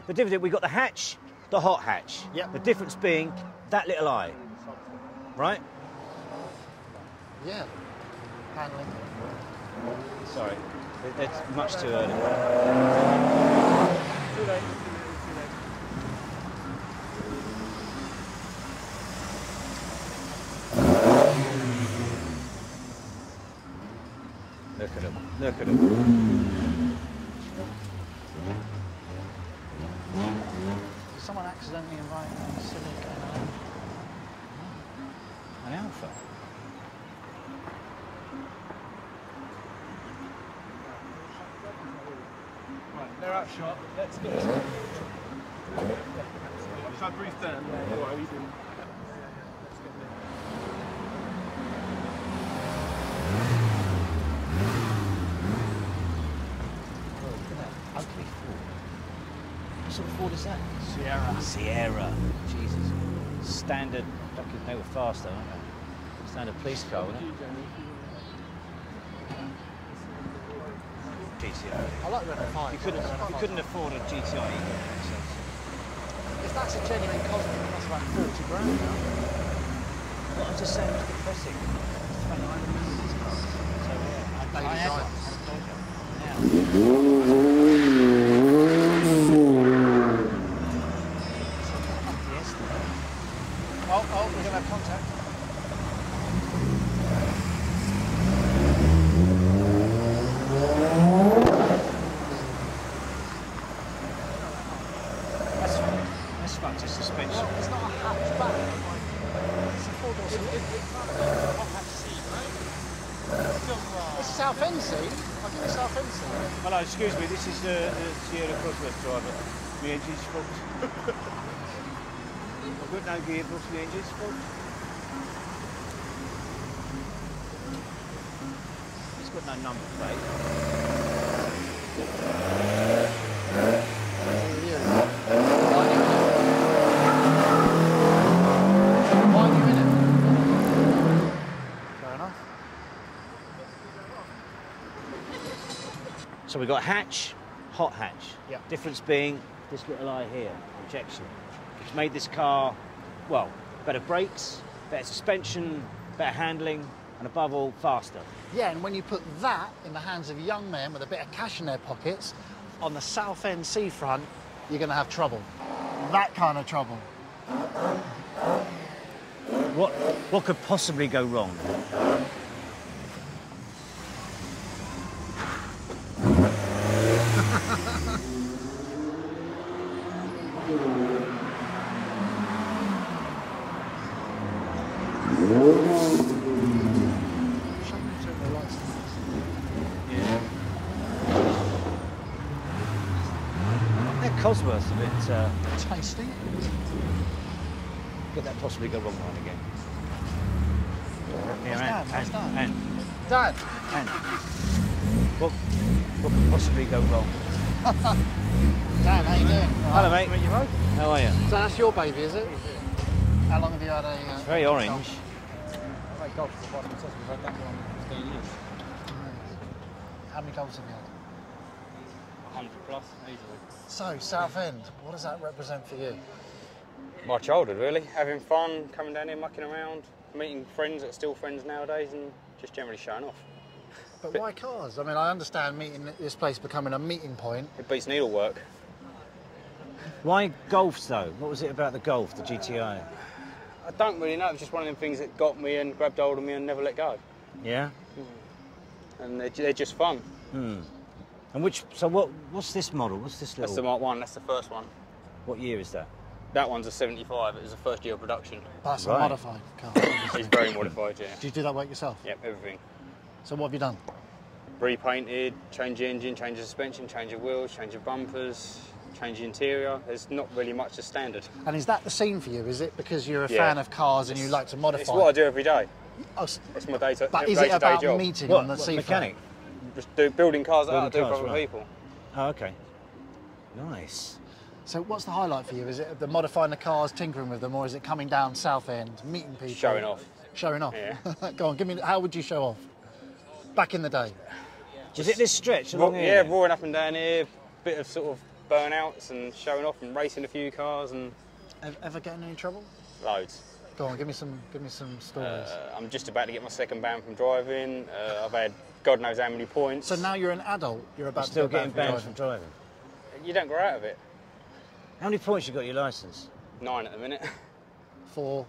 The difference, we got the hatch, the hot hatch. Yep. The difference being that little eye, right? Yeah. Handling. Sorry, it's much too early. Too late. Look at him. Look at him. Did someone accidentally invite An Alpha. Right, they're out shot. Let's get this. Shall I brief them? Yeah, what are you doing? Ugly Ford. What sort of Ford is that? Sierra. Sierra. Jesus. Standard. They were fast though, aren't they? Standard police car, wasn't it? GTI. I like Renault 5. You couldn't afford a GTI. If that's a genuine Cosmic, that's about 40 grand now. Well, I'm just saying it's depressing. It's 29 minutes. So yeah, I had one. Oh, we're going to have contact. That's fun, just suspension. Well, it's not a hatchback. It's a four-door seat. It's a Southend seat. I'll give you a Southend seat. Hello, excuse me, this is the Sierra Cosworth driver. The engine's fault. I've got no gearbox, the engine's fault. It's got no number plate. Why are you in it? Fair enough. So we've got hatch, hot hatch. Yeah. Difference being this little eye here, injection. It's made this car, well, better brakes, better suspension, better handling, and above all, faster. Yeah, and when you put that in the hands of young men with a bit of cash in their pockets, on the Southend seafront, you're going to have trouble. That kind of trouble. What could possibly go wrong? Cosworth's a bit tasty. Could that possibly go wrong one again? Yeah, What's Dad? and Dad. What could possibly go wrong? Dan, how you doing? Hello, mate. You both? How are you? So that's your baby, is it? How long have you had a... It's very orange. Golf is the one that says we've had that one for 10 years. How many goals have you had? 100 plus, easily. So, Southend, what does that represent for you? My childhood, really. Having fun, coming down here, mucking around, meeting friends that are still friends nowadays, and just generally showing off. But why cars? I mean, I understand this place becoming a meeting point. It beats needlework. Why Golfs, though? What was it about the Golf, the GTI? I don't really know. It was just one of them things that got me and grabbed hold of me and never let go. Yeah? And they're just fun. Hmm. And so what's this model? What's this little... That's the Mark 1, that's the first one. What year is that? That one's a 75, it was the first year of production. That's Right. a modified car. It's very modified, yeah. Did you do that work yourself? Yep, everything. So what have you done? Repainted, change the engine, change the suspension, change the wheels, change the bumpers, change the interior. There's not really much that's standard. And is that the scene for you? Is it because you're a Yeah. fan of cars and you like to modify? It's what I do every day. Oh, It's my day-to-day but is it about job. meeting What, on the what seafront? mechanic? Just building cars that I do Building for cars, other right. people. Oh, okay. Nice. So what's the highlight for you? Is it the modifying the cars, tinkering with them, or is it coming down Southend, meeting people? Showing off. Showing off? Yeah. Go on, give me, how would you show off? Back in the day? Is it this stretch along here? Yeah, roaring up and down here, bit of sort of burnouts and showing off and racing a few cars and Ever get in any trouble? loads. Go on, give me some stories. I'm just about to get my second ban from driving. I've had God knows how many points. So now you're an adult, you're about Still to get getting banned from driving. You don't grow out of it. How many points you got your licence? 9 at the minute. for.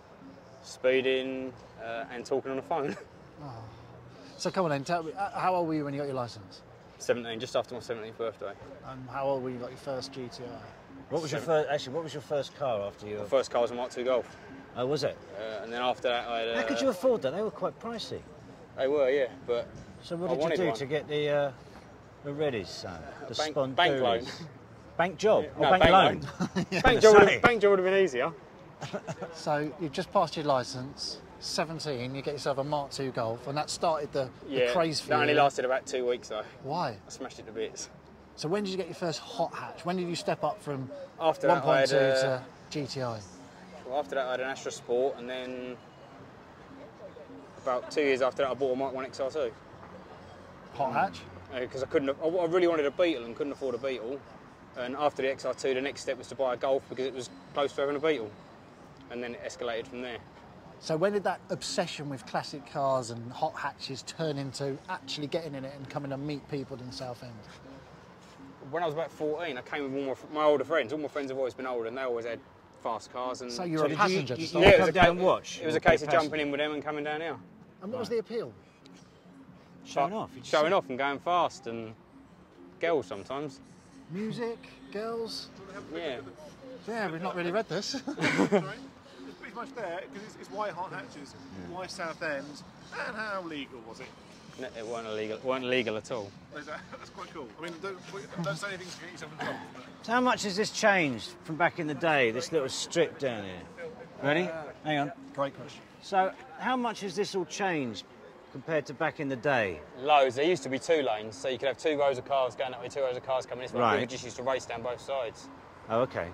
Speeding and talking on the phone. So come on then, tell me, how old were you when you got your licence? 17, just after my 17th birthday. And how old were you when you got your first GTI? What was your first? Actually, what was your first car after you? My first car was a Mark II Golf. Oh, was it? And then after that, I had. How could you afford that? They were quite pricey. They were, yeah, but. So what I did you wanted do one. to get the readies? The Bank loan. Bank job? No, Or bank loan? Bank job would have been easier. So you've just passed your licence, 17, you get yourself a Mark II Golf, and that started the craze for you. That only lasted about 2 weeks though. Why? I smashed it to bits. So when did you get your first hot hatch? When did you step up from After that, 1.2 I had, to GTI? Well, after that, I had an Astra Sport, and then about 2 years after that, I bought a Mark I XR2. Hot hatch? Because I really wanted a Beetle and couldn't afford a Beetle. And after the XR2, the next step was to buy a Golf because it was close to having a Beetle. And then it escalated from there. So when did that obsession with classic cars and hot hatches turn into actually getting in it and coming to meet people in Southend? When I was about 14, I came with all my older friends. All my friends have always been older and they always had fast cars. And So you were a did passenger you to start yeah, with? come down and watch? It was a case of jumping in with them and coming down here. And what was the appeal? Showing off. Showing off and going fast and girls sometimes. Music, girls? Yeah. Yeah, we've not really read this. Sorry? It's pretty much there, because it's why hot hatches, why Southend, and how legal was it? No, it weren't illegal. It weren't legal at all. That's quite cool. I mean, don't say anything to get yourself in trouble. So how much has this changed from back in the day, this little strip down here? Ready? Hang on. Great question. So how much has this all changed compared to back in the day? Loads. There used to be 2 lanes, so you could have 2 rows of cars going that way, 2 rows of cars coming this way. Right. People just used to race down both sides. Oh, okay.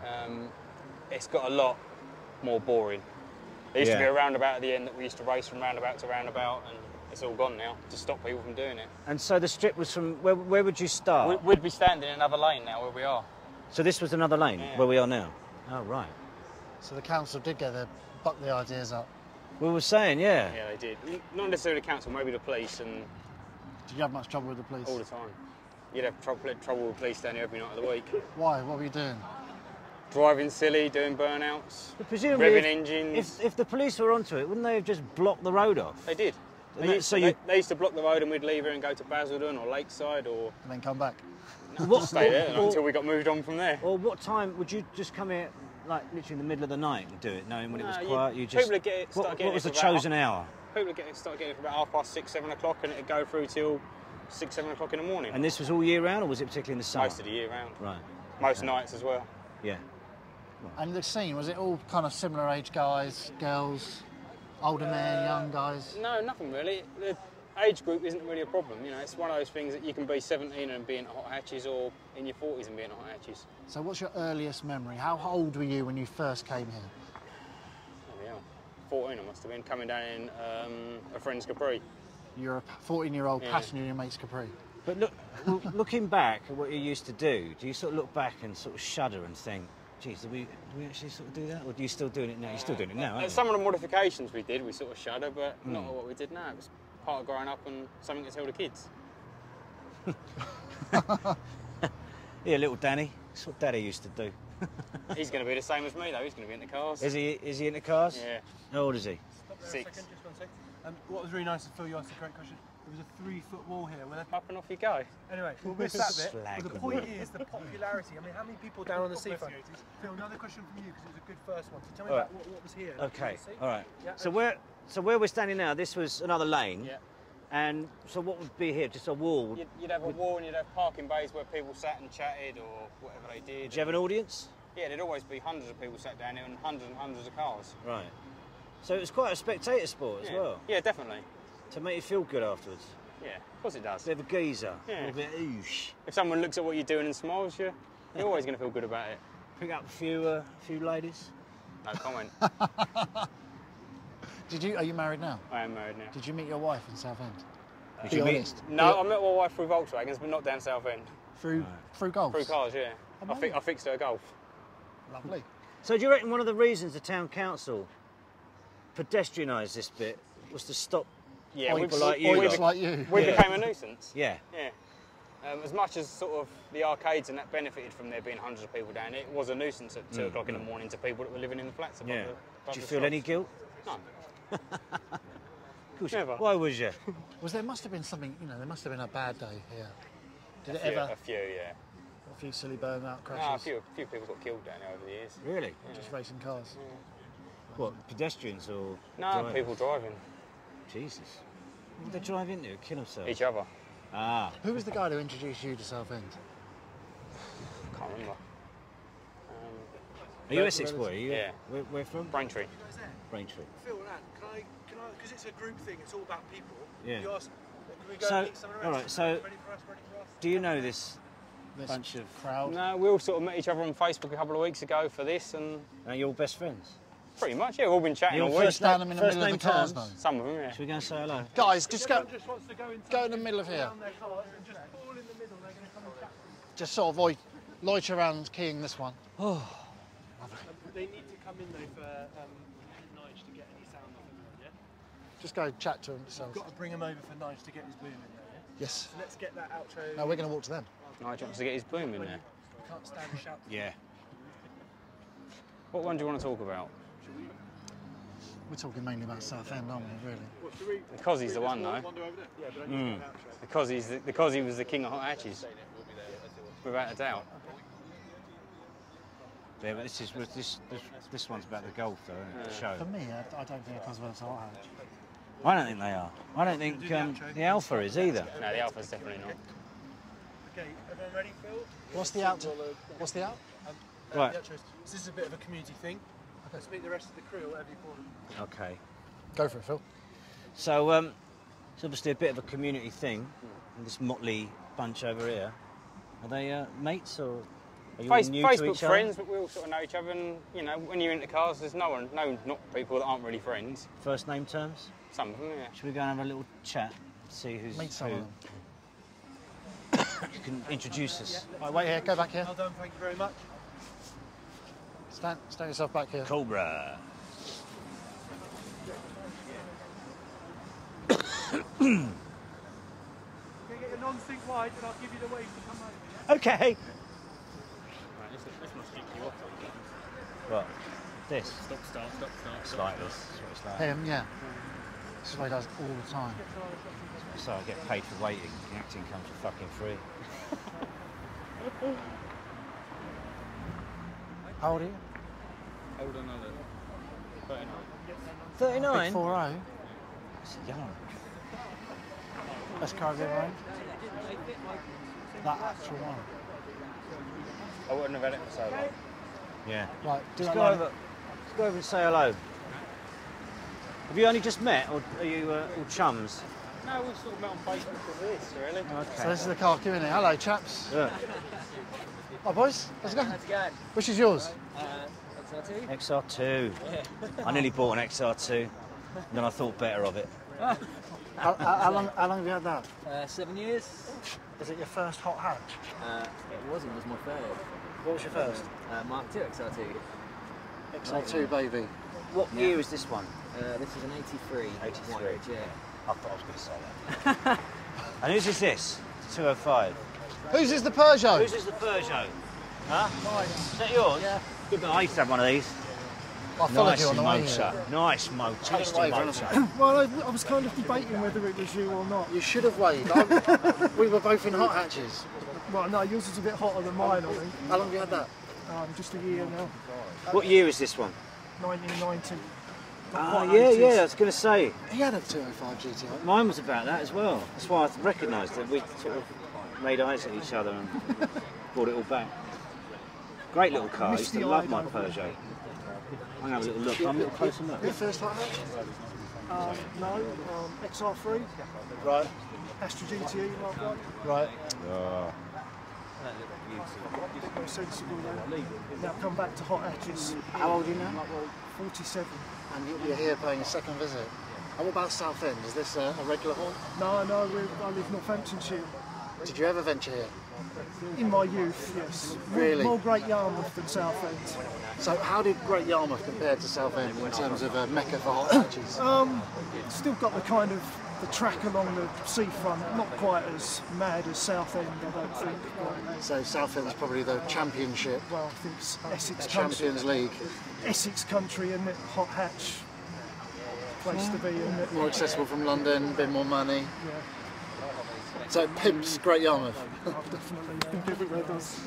It's got a lot more boring. There used to be Yeah. a roundabout at the end that we used to race from roundabout to roundabout, and it's all gone now to stop people from doing it. And so the strip was from, where would you start? We'd be standing in another lane now where we are. So this was another lane, Yeah. where we are now? Oh, right. So the council did get buck the ideas up. We were saying, yeah. Yeah, they did. Not necessarily the council, maybe the police, and Did you have much trouble with the police? all the time. You'd have trouble with police down here every night of the week. Why? What were you doing? Driving silly, doing burnouts, But presumably, revving engines. if the police were onto it, wouldn't they have just blocked the road off? They did. And They that- used, so to, you- they used to block the road and we'd leave here and go to Basildon or Lakeside or And then come back? stay there until we got moved on from there. Or what time would you just come here, like literally in the middle of the night and do it, knowing when it was No, quiet? You just. people would get- start what getting was the it for about chosen hour? People would start getting it for about 6:30, 7 o'clock and it'd go through till 6, 7 o'clock in the morning. And this was all year round, or was it particularly in the summer? Most of the year round. Right. Most nights as well. Yeah. And the scene, was it all kind of similar age guys, girls, older men, young guys? No, nothing really. The age group isn't really a problem. You know, it's one of those things that you can be 17 and be in hot hatches, or in your 40s and be in hot hatches. So what's your earliest memory? How old were you when you first came here? Oh, yeah. 14 I must have been, coming down in a friend's Capri. You're a 14-year-old Yeah. passenger in your mate's Capri. But looking back at what you used to do you sort of look back and sort of shudder and think, geez, do we actually sort of do that? Or are you still doing it now? You're still doing it now, aren't you? Some of the modifications we did, we sort of shudder, but not what we did now. It was part of growing up and something to tell the kids. Yeah, little Danny. That's what Daddy used to do. He's going to be the same as me, though. He's going to be in the cars. Is he into cars? Yeah. How old is he? 6. Just 1 second. What was really nice to Phil, you asked the correct question. There was a 3-foot wall here. Up and off you go. Anyway, we'll miss that bit. Slag But the the point wall. is the popularity. I mean, how many people down on the seafront? Phil, another question from you because it was a good first one. So tell me All about right. what was here. Okay, See? all right. Yeah. So where we're standing now, this was another lane. Yeah. And so what would be here? Just a wall? You'd have a wall and you'd have parking bays where people sat and chatted or whatever they did. Did you have an audience? Yeah, there'd always be hundreds of people sat down here and hundreds of cars. Right. So it was quite a spectator sport as Yeah. well, Yeah, definitely. to make you feel good afterwards. Yeah, of course it does. Bit of a geezer, Yeah. a little bit oosh. If someone looks at what you're doing and smiles, you're always going to feel good about it. Pick up a few ladies. No comment. Are you married now? I am married now. Did you meet your wife in Southend? Did Be you meet- honest. No, I met my wife through Volkswagens, but not down Southend. Through golf? Through cars, yeah. I fixed her Golf. Lovely. So do you reckon one of the reasons the town council pedestrianised this bit was to stop people like you? We became a nuisance. Yeah. Yeah. As much as sort of the arcades and that benefited from there being hundreds of people down, it was a nuisance at 2 o'clock in the morning to people that were living in the flats above Do you feel any guilt? No. Never. Why was you? There must have been something, there must have been a bad day here. Did it A ever? few, yeah. A few silly burnout crashes? No, a few people got killed down there over the years. Really? Yeah. Just racing cars? Yeah. What, pedestrians or No, drivers? people driving. Jesus. What did they drive into? Kill themselves? Each other. Ah. Who was the guy who introduced you to Southend? Can't remember. Are you Essex boy? Are you, yeah. Where from? Braintree. Braintree. Phil, can I, because it's a group thing, it's all about people. Yeah. You ask, can we go So, and meet somewhere else? all right, so Ready for us? do you know this bunch of crowd? No, we all sort of met each other on Facebook a couple of weeks ago for this, and Are you all best friends? pretty much, yeah, we've all been chatting Your all week. first Stand them in the first middle of name the cars, terms? though. Some of them, yeah. Should we go and say hello? Guys, just go Just wants to go in the middle of here. down their cars and just all in the middle, they're going to come and chat. Just sort of loiter around keying this one. They need to come in though for Nige to get any sound off of them, yeah? Just go chat to them yourselves. Got to bring him over for Nige to get his boom in there, yeah? Yes. So let's get that outro. No, we're going to walk to them. Nigel wants to get his boom in there. Can't stand the shout. Yeah. What one do you want to talk about? We're talking mainly about Southend, aren't we, really? Because he's the one, though. Yeah, but I need to get an outro. Because he was the king of hot hatches. Without a doubt. Yeah, but this one's about the golf, though, isn't it? The show. For me, I don't think it's well so hard. I don't think they are. I don't think the Alpha is either. No, the Alpha's definitely not. Okay, everyone ready, Phil? What's the out? What's the out? Right. The outro is, this is a bit of a community thing. Let's meet the rest of the crew or whatever you call them. Okay. Go for it, Phil. So, it's obviously a bit of a community thing. And this motley bunch over here. Are they mates or are you all new to Facebook each other? friends, but we all sort of know each other. And when you're into cars, there's no not people that aren't really friends. First name terms? Some of them, yeah. Should we go and have a little chat? See who's Meet some who? of them. You can introduce us. Right, wait here. Go back here. Well done, thank you very much. Stand yourself back here. Cobra. Can you get your non-sync wide and I'll give you the wave to come over? Okay. Right, this must kick you off. What? This? Stop. It's like this. That's what it's like. Him, yeah. This is what he does all the time. So I get paid for waiting. The acting comes for fucking free. How old are you? Hold on, 39. 39? Big 4-0. It's young. Best car I've ever owned? That actual one. I wouldn't have had it for so long. Yeah. Right, do Let's that go line. over. Let's go over and say hello. Have you only just met, or are you all chums? No, we've sort of met on Facebook for this, really. Okay. So this is the car queue, isn't it? Hello, chaps. Yeah. Hi, boys. How's it going? How's it going? Which is yours? XR2? XR2. I nearly bought an XR2, and then I thought better of it. How long have you had that? 7 years. Is it your first hot hatch? It wasn't, it was my third. What was your first? Mark II XR2. XR2, baby. What year is this one? This is an 83. 83. White, yeah. I thought I was going to say that. And whose is this? 205. Whose is the Peugeot? Whose is the Peugeot? Huh? Mine. Is that yours? Yeah. Good. I used to have one of these. I followed Nice you on the way motor. here. Nice motor. Tasty wave, motor. Well, I was kind of debating whether it was you or not. You should have waved. We were both in hot hatches. Well, no, yours is a bit hotter than mine, I think. How long have you had that? Just a year now. What year is this one? 1990. Oh, yeah, I was going to say. He had a 205 GTI. Mine was about that as well. That's why I recognised it. We sort of made eyes at each other and brought it all back. Great little car. I used to love my Peugeot. I'm going to have a little look. I'm a little closer look. Your first hot hatch? No, XR3, Right, Astra GTE Mark 1. right. Very sensible then. Now come back to hot hatches. How old are you now? 47. And you're here paying a second visit. And what about Southend? Is this a regular haunt? No, I live Northamptonshire. Did you ever venture here? In my youth, yes. Really? More Great Yarmouth than Southend. So how did Great Yarmouth compare to Southend in terms of a mecca for hot hatches? Still got the kind of the track along the seafront, not quite as mad as Southend, I don't think. But, So Southend's probably the championship, well, I think it's Essex country. Champions League. Essex country, and hot hatch place to be, isn't it? More accessible from London, a bit more money. Yeah, So it pimps Great Yarmouth. definitely. I think everywhere does.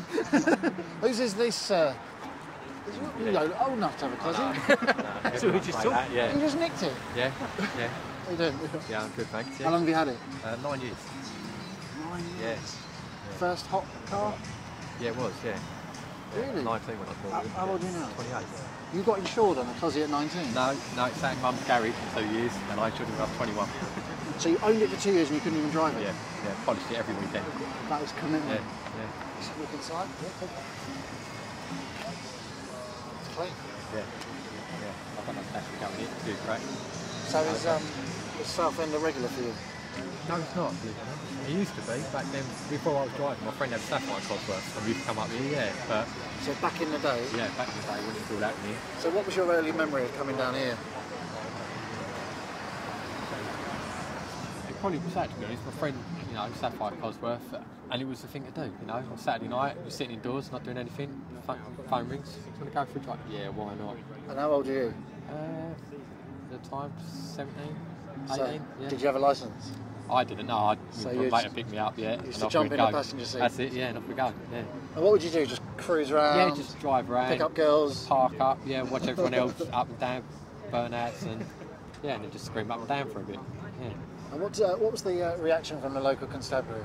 Whose is this? You know, old enough to have a cousin. So we just talked. That, yeah. You just nicked it. Yeah, yeah. How you doing? Yeah, I'm good, thanks. Yeah. How long have you had it? 9 years. 9 years. Yeah. First hot car? Yeah, it was, yeah. Really? 19 when I bought it. How old are you now? 28. You got insured on a Cosy at 19? No, it sat in Mum's garage for 2 years and I insured it when I was 21. So you owned it for 2 years and you couldn't even drive it? Yeah, polished it every weekend. That was commitment. Yeah. Let's have a look inside. It's clean. Yeah. I've got no tax going in, it's good, great. So is Southend a regular for you? No, it's not. It used to be, back then, before I was driving, my friend had a Sapphire Cosworth and we used to come up here, yeah, but... So back in the day? Yeah, back in the day when it was all happening. So what was your early memory of coming down here? It probably was that, to be honest. My friend, you know, Sapphire Cosworth, and it was the thing to do, you know. On Saturday night, we're sitting indoors, not doing anything, phone rings, do you want to go for a drive? Yeah, why not? And how old are you? At the time, 17, 18, So, yeah. did you have a licence? I didn't know, So my you mate just- had picked me up, yeah. used and to off jump we'd in the go. passenger seat? That's it, yeah, and off we go, yeah. And what would you do? Just cruise around? Yeah, just drive around. Pick up girls? Park up, yeah, watch everyone else up and down, burnouts, and yeah, and then just scream up and down for a bit, yeah. And what was the reaction from the local constabulary?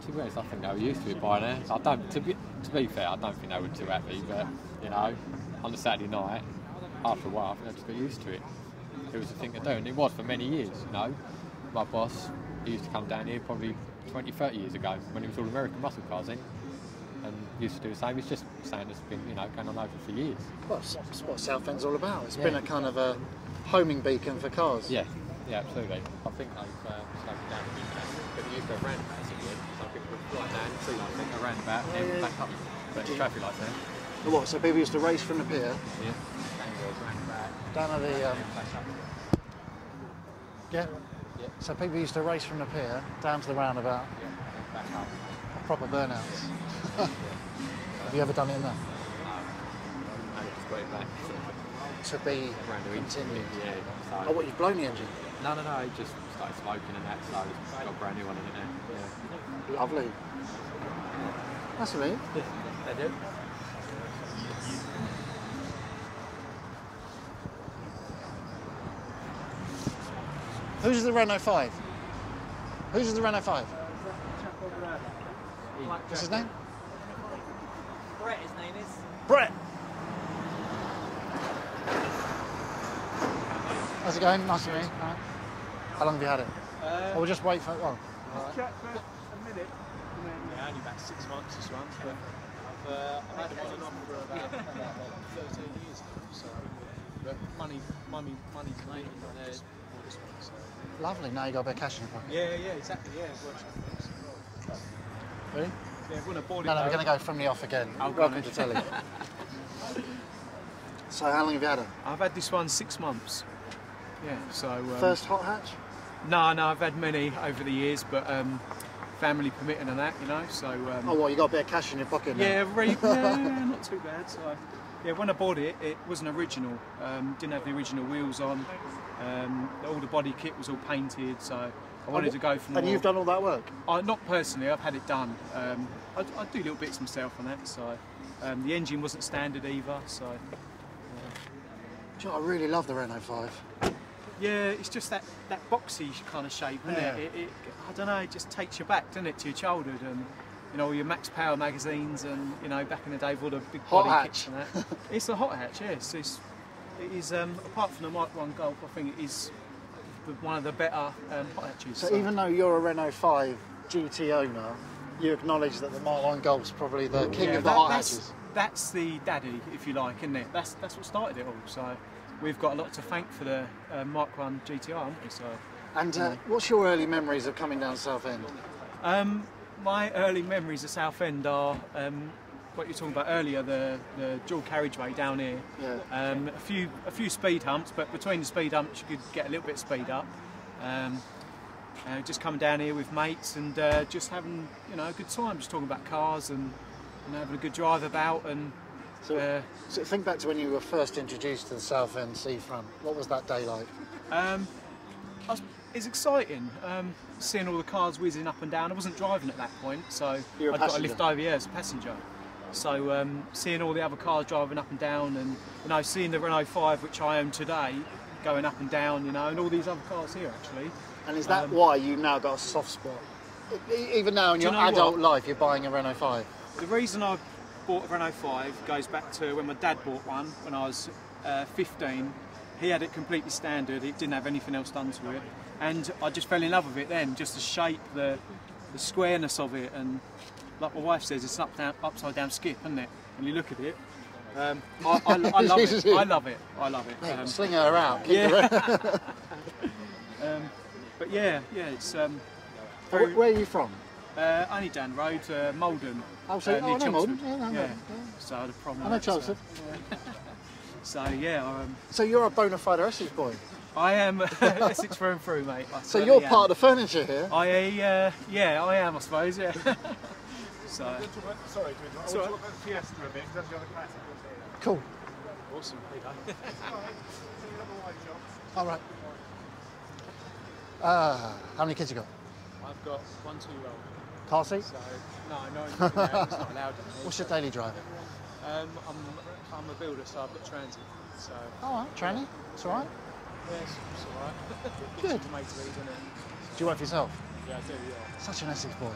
To be honest, I think they were used to it by now. I don't, to be fair, I don't think they were too happy, but you know, on a Saturday night, after a while, I think they just got used to it. It was a thing to do, and it was for many years, you know. My boss, he used to come down here probably 20, 30 years ago, when it was all American muscle cars in, and used to do the same. It's just something that's been, you know, going on over for years. Well, that's what Southend's all about. It's Yeah. been a kind of a homing beacon for cars. Yeah, absolutely. I think they've slowed it down a bit now, but they used to have roundabouts again, so people would fly down and see, I think, a roundabout, and then back up. But it's traffic lights now. And what, so people used to race from the pier Yeah. Roundabout. down at the... Back up. yeah? Yeah. So people used to race from the pier down to the roundabout, Yeah, and back up. proper burnouts. Have you ever done it in there? And just got it back. To be Around the continued? Yeah. So, Oh, what, you've blown the engine? no, he just started smoking and that, so he's got a brand new one in it now. Yeah. Lovely. That's all right. They do. Who's the Renault 5? Who's the Renault 5? What's his name? Brett, his name is. Brett! How's it going? Nice to meet you. All right. How long have you had it? Or we'll just wait for... Oh. Chat for a minute. Yeah, only about 6 months this one, but I've had it on and off for about 13 years now. So, but money's money there. So. Lovely, now you got a bit of cash in your pocket. Yeah, exactly. Yeah, Ready? yeah. When I bought it, No, we're going to go from the off again. Oh, Welcome to telly. So how long have you had it? I've had this one 6 months. Yeah, so. First hot hatch? No, I've had many over the years, but family permitting and that, you know. So. Oh, what, you got a bit of cash in your pocket now? Yeah, not too bad. So, yeah, when I bought it, it wasn't original. Didn't have the original wheels on. All the body kit was all painted, so I wanted to go for more. And you've done all that work? Not personally, I've had it done. I do little bits myself on that, so the engine wasn't standard either. So Do you know, I really love the Renault 5. yeah, it's just that boxy kind of shape, isn't Yeah. it? I don't know, it just takes you back, doesn't it, to your childhood and. You know, all your Max Power magazines and, you know, back in the day with all the big Hot body hatch. kits and that. It's a hot hatch, yes. It is, apart from the Mark 1 Golf, I think it is one of the better hot hatches. So even though you're a Renault 5 GT owner, you acknowledge that the Mark 1 Golf's probably the king of the hot hatches? That's the daddy, if you like, isn't it? That's what started it all. So we've got a lot to thank for the Mark 1 GTR, haven't we? So, And what's your early memories of coming down Southend? my early memories of Southend are what you were talking about earlier, the dual carriageway down here. Yeah. A few speed humps, but between the speed humps you could get a little bit of speed up. Just coming down here with mates and just having a good time, just talking about cars and having a good drive about. And so think back to when you were first introduced to the Southend seafront. What was that day like? It's exciting, seeing all the cars whizzing up and down. I wasn't driving at that point, so I'd got a lift over here as a passenger. So seeing all the other cars driving up and down, and seeing the Renault 5, which I own today, going up and down, and all these other cars here actually. And is that why you now got a soft spot? Even now in your adult life, you're buying a Renault 5? The reason I bought a Renault 5 goes back to when my dad bought one when I was 15. He had it completely standard, it didn't have anything else done to it. And I just fell in love with it then, just the shape, the squareness of it, and like my wife says, it's an upside down skip, isn't it? When you look at it. I love it. I love it. I love it. Yeah, sling her out. Yeah. But yeah, it's. Where are you from? Only down the road, Malden. Oh, so near no, Malden. Chelmsford. Yeah. So the problem. I know Chelmsford. So yeah. So you're a bona fide Essex boy. I am Essex through and through, mate. So you're part of the furniture here. I am, I suppose. Yeah. So. Sorry to interrupt. I want to talk about the Fiesta a bit, because that's the other classic. Cool. Awesome. All right. How many kids you got? I've got 1 2-year-old. Car seat? So no, it's not allowed. What's your daily driver? I'm a builder, so I've got transit. So. All right, tranny. It's all right. Yeah, it's all right. Good. To make to leave, isn't it? Do you work for yourself? Yeah, I do. Yeah. Such an Essex boy.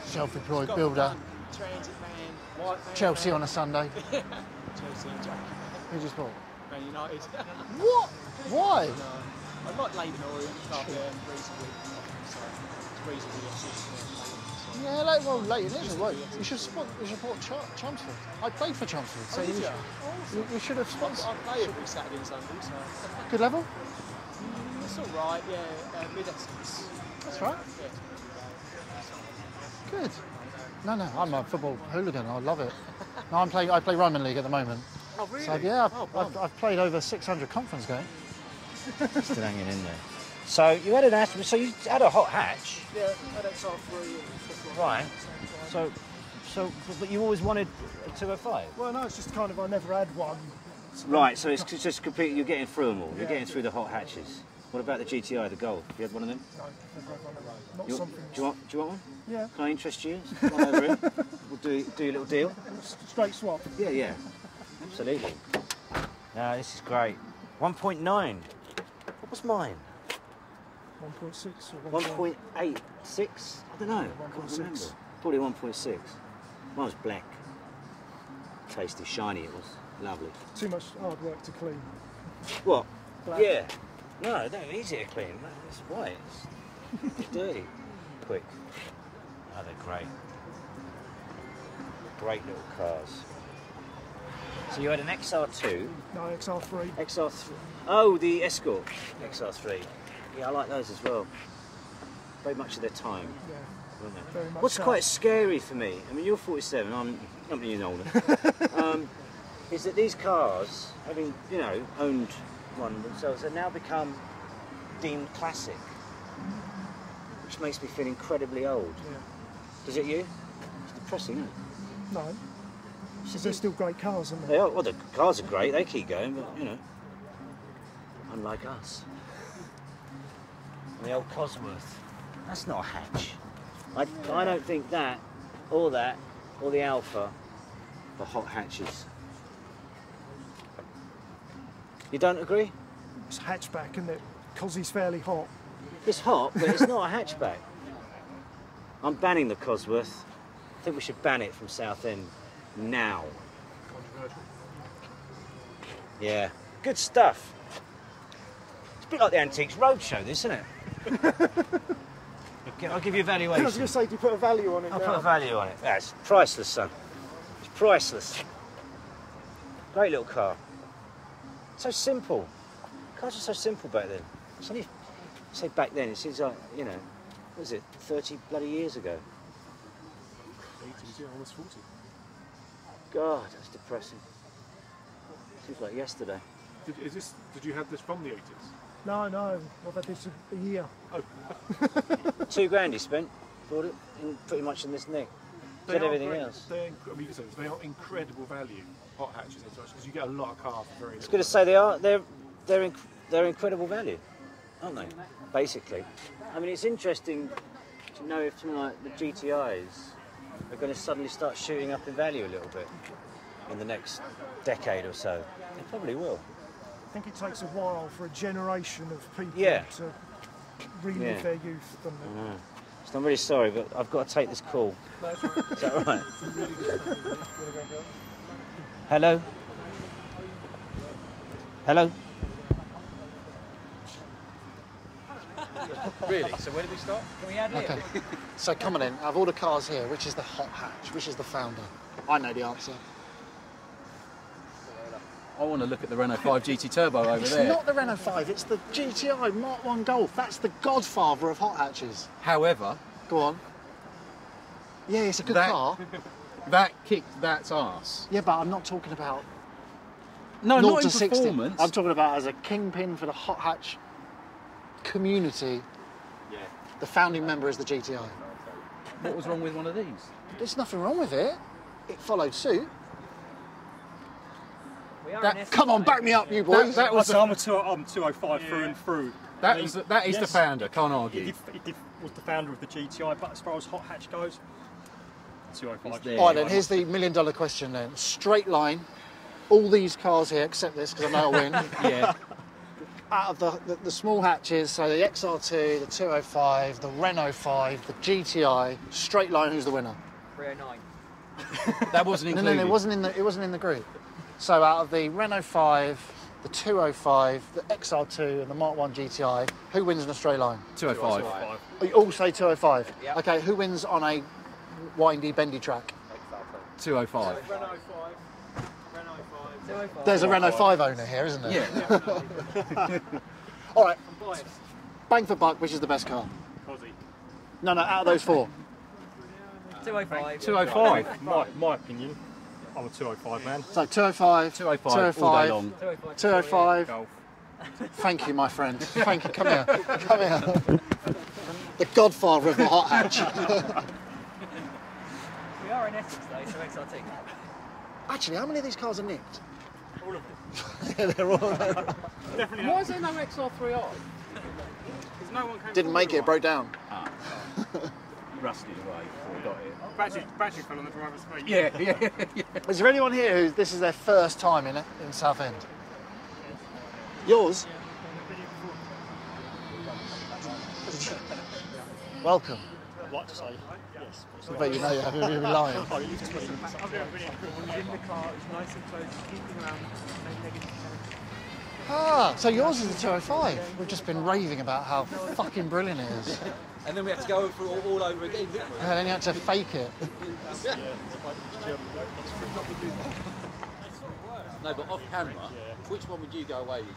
Self-employed builder. Transit van, white van. Chelsea on a Sunday. Chelsea and Jackie. Who just bought? Man United. What? Why? No, I like Leighton Orient up there and reasonably. So it's reasonably Essex. Yeah, Leighton is. Well, you should support Chelmsford. I played for Chelmsford, so you should have sponsored. I play every Saturday and Sunday, so. Good level? It's all right, yeah. Mid Essex. That's right. Yeah. Good. No, I'm a football hooligan. I love it. No, I play Roman League at the moment. Oh, really? So yeah, I've played over 600 conference games. Still hanging in there. So you had so you had a hot hatch. Yeah, I don't start free and stuff like Right. But you always wanted a 205. Well, no, it's just kind of, I never had one. Right. So it's just completely. You're getting through them all. You're getting through the hot hatches. What about the GTI, the Golf? You had one of them? No, never had one of those. Not Do something. you want one? Yeah. Can I interest you? Come on over here. We'll do a little deal. Straight swap. Yeah. Absolutely. No, this is great. 1.9. What was mine? 1.6 or 1.8. 1.86? I don't know. I can't remember. 1.6. Probably 1.6. Mine was black. Tasty, shiny it was. Lovely. Too much hard work to clean. What? Black. Yeah. No, easy to clean. It's white. It's dirty. Quick. Oh, they're great. Great little cars. So you had an XR2. No, XR3. XR3. Oh, the Escort. XR3. Yeah, I like those as well. Very much of their time. Yeah. Weren't they? Very much What's so. quite scary for me, I mean, you're 47, I'm not many years older, is that these cars, having, owned one themselves, have now become deemed classic, which makes me feel incredibly old. Yeah. Does it you? It's depressing, isn't it? No. Because they're still great cars, aren't They they? are. Well, the cars are great, they keep going, but, unlike us. And the old Cosworth, that's not a hatch. I don't think that, or the Alpha, are hot hatches. You don't agree? It's a hatchback, isn't it? Because he's fairly hot. It's hot, but it's not a hatchback. I'm banning the Cosworth. I think we should ban it from Southend now. Yeah, good stuff. It's a bit like the Antiques Roadshow, this, isn't it? I'll give you a valuation. I was going to say, do you put a value on it I'll now? put a value on it. That's priceless, son. It's priceless. Great little car. So simple. Cars were so simple back then. It's only, say back then, it seems like, what was it, 30 bloody years ago. Yeah, almost 40. God, that's depressing. Seems like yesterday. Did you have this from the 80s? No, I've had this a year. Oh. £2 he spent, bought it, pretty much in this nick. Did everything else. They are incredible value, hot hatches, because you get a lot of cars for very I was little. going to say they're incredible value, aren't they? Basically, I mean it's interesting to know if something like the GTIs are going to suddenly start shooting up in value a little bit in the next decade or so. They probably will. I think it takes a while for a generation of people Yeah. to relive their youth, doesn't it? So I'm really sorry, but I've got to take this call. Is that all right? Hello? Hello? Really? So where did we start? Can we add it? Okay. So coming in, out of all the cars here, which is the hot hatch? Which is the founder? I know the answer. I want to look at the Renault 5 GT Turbo over It's there. not the Renault 5, it's the GTI Mark 1 Golf. That's the godfather of hot hatches. However, Go on. Yeah, it's a good car. that kicked that's arse. Yeah, but I'm not talking about No, 0 not to in 60. performance. I'm talking about as a kingpin for the hot hatch community. Yeah. The founding member is the GTI. What was wrong with one of these? There's nothing wrong with it. It followed suit. We are That- in Come on, back me up, you boys. That was I'm 205 through and through. that is the Yes. founder. Can't argue. He was the founder of the GTI, but as far as hot hatch goes, 205. It's there. All right, then, here's the million-dollar question then. Straight line, all these cars here, except this, because I know I'll win. Yeah. Out of the small hatches, so the XR2, the 205, the Renault 5, the GTI, straight line, who's the winner? 309. That wasn't No, included. it wasn't in the group. So out of the Renault 5, the 205, the XR2 and the Mark 1 GTI, who wins in a straight line? 205. Oh, you all say 205? Yep. Okay, who wins on a windy, bendy track? 205. Renault 5. Renault 5. 205. There's a Renault 5 owner here, isn't there? Yeah. All right, bang for buck, which is the best car? No, out of those four. 205. 205. My opinion, I'm a 205 man. So 205, 205 all day long. 205. Golf. Thank you, my friend. Thank you. Come here. Come here. The godfather of the hot hatch. We are in Essex though, so XRT. Actually, how many of these cars are nicked? All of them. Yeah, they're all. Definitely Why not. is there no XR3i? Because no one came Didn't make it, it broke down. Rusted away before we got here. Battery fell on the driver's feet. Yeah. Is there anyone here who this is their first time in Southend? Yours? Welcome. I'd like to say yes. I bet you know you're having a lying. I've never been in the car, it was nice and close, keeping around, no negative. Ah, so yours is the 205. We've just been raving about how fucking brilliant it is. And then we had to go through all over again, didn't we? And then you had to fake it. No, but off camera, which one would you go away with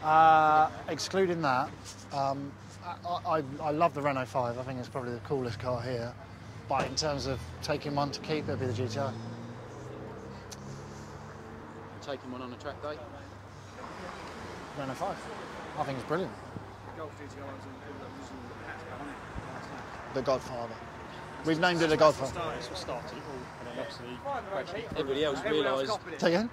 then? Excluding that, I love the Renault 5. I think it's probably the coolest car here. But in terms of taking one to keep, it'd be the GTI. Taking one on a track day? Renault 5. I think it's brilliant. Golf GTI was hatchback, wasn't it? The Godfather. We've named it the Godfather. Started it all, and then obviously Everybody else realised Say again?